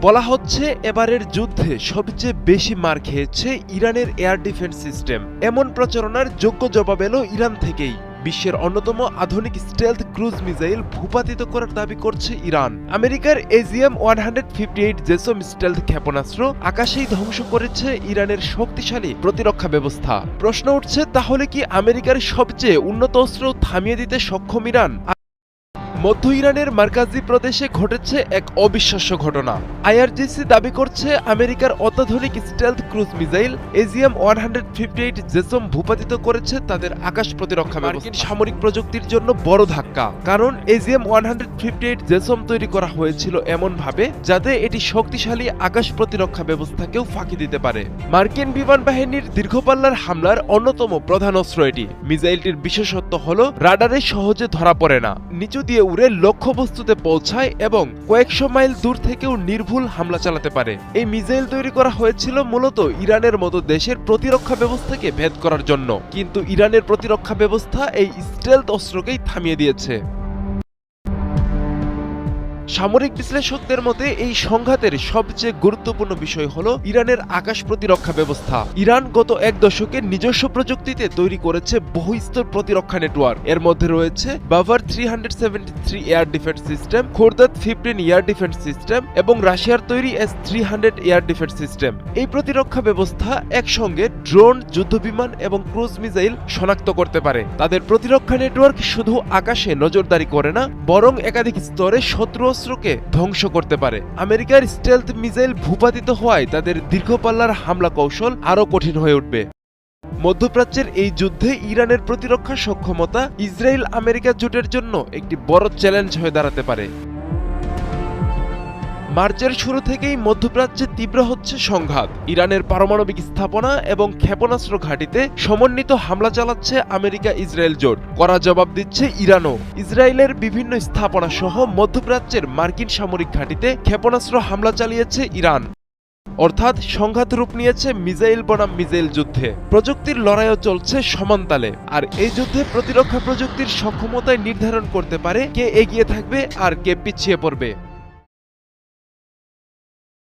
বলা হচ্ছে এবারের যুদ্ধে সবচেয়ে বেশি মার খেয়েছে ইরানের এয়ার ডিফেন্স সিস্টেম। এমন প্রচারণার যোগ্য জবাব এলো ইরান থেকেই। বিশ্বের অন্যতম আধুনিক স্টেলথ ক্রুজ মিসাইল ভূপাতিত করার দাবি করছে ইরান। আমেরিকার AGM-158 জেসম স্টেলথ ক্ষেপণাস্ত্র আকাশেই ধ্বংস করেছে ইরানের শক্তিশালী প্রতিরক্ষা ব্যবস্থা। প্রশ্ন উঠছে, তাহলে কি আমেরিকার সবচেয়ে উন্নত অস্ত্র থামিয়ে দিতে সক্ষম ইরান? মধ্য ইরানের মার্কাজি প্রদেশে ঘটেছে এক অবিশ্বাস্য ঘটনা। IRGC দাবি করছে আমেরিকার অত্যাধুনিক স্টেলথ ক্রুজ মিসাইল AGM-158 জেসম ভূপাতিত করেছে তাদের আকাশ প্রতিরক্ষা ব্যবস্থা। সামরিক প্রযুক্তির জন্য বড় ধাক্কা, কারণ AGM-158 জেসম তৈরি করা হয়েছিল এমনভাবে যাতে এটি শক্তিশালী আকাশ প্রতিরক্ষা ব্যবস্থাকেও ফাঁকি দিতে পারে। মার্কিন বিমান বাহিনীর দীর্ঘপাল্লার হামলার অন্যতম প্রধান অস্ত্র এটি। মিসাইলটির বিশেষত্ব হলো রাডারে সহজে ধরা পড়ে না, নিচু দিয়ে উড়ে লক্ষ্যবস্তুতে পৌঁছায় এবং কয়েকশো মাইল দূর থেকেও নির্ভুল হামলা চালাতে পারে। এই মিসাইল তৈরি করা হয়েছিল মূলত ইরানের মতো দেশের প্রতিরক্ষা ব্যবস্থাকে ভেদ করার জন্য, কিন্তু ইরানের প্রতিরক্ষা ব্যবস্থা এই স্টেলথ অস্ত্রকেই থামিয়ে দিয়েছে। সামরিক বিশ্লেষকদের মতে এই সংঘাতের সবচেয়ে গুরুত্বপূর্ণ বিষয় হল ইরানের আকাশ প্রতিরক্ষা ব্যবস্থা। ইরান গত এক দশকে নিজস্ব প্রযুক্তিতে তৈরি করেছে বহুস্তর প্রতিরক্ষা নেটওয়ার্ক। এর মধ্যে রয়েছে Bavar 373 air defence system, Khordad 15 air defence system এবং রাশিয়ার তৈরি S-300 এয়ার ডিফেন্স সিস্টেম। এই প্রতিরক্ষা ব্যবস্থা একসঙ্গে ড্রোন, যুদ্ধবিমান এবং ক্রুজ মিসাইল শনাক্ত করতে পারে। তাদের প্রতিরক্ষা নেটওয়ার্ক শুধু আকাশে নজরদারি করে না, বরং একাধিক স্তরে শত্রু অস্ত্রকে ধ্বংস করতে পারে। আমেরিকার স্টেলথ মিসাইল ভূপাতিত হওয়ায় তাদের দীর্ঘপাল্লার হামলা কৌশল আরও কঠিন হয়ে উঠবে। মধ্যপ্রাচ্যের এই যুদ্ধে ইরানের প্রতিরক্ষা সক্ষমতা ইসরায়েল আমেরিকা জোটের জন্য একটি বড় চ্যালেঞ্জ হয়ে দাঁড়াতে পারে। মার্চের শুরু থেকেই মধ্যপ্রাচ্যে তীব্র হচ্ছে সংঘাত। ইরানের পারমাণবিক স্থাপনা এবং ক্ষেপণাস্ত্র ঘাঁটিতে সমন্বিত হামলা চালাচ্ছে আমেরিকা ইসরায়েল জোট। কড়া জবাব দিচ্ছে ইরানও। ইসরায়েলের বিভিন্ন স্থাপনা সহ মধ্যপ্রাচ্যের মার্কিন সামরিক ঘাঁটিতে ক্ষেপণাস্ত্র হামলা চালিয়েছে ইরান। অর্থাৎ সংঘাত রূপ নিয়েছে মিসাইল বনাম মিসাইল যুদ্ধে। প্রযুক্তির লড়াইও চলছে সমানতালে, আর এই যুদ্ধে প্রতিরক্ষা প্রযুক্তির সক্ষমতায় নির্ধারণ করতে পারে কে এগিয়ে থাকবে আর কে পিছিয়ে পড়বে।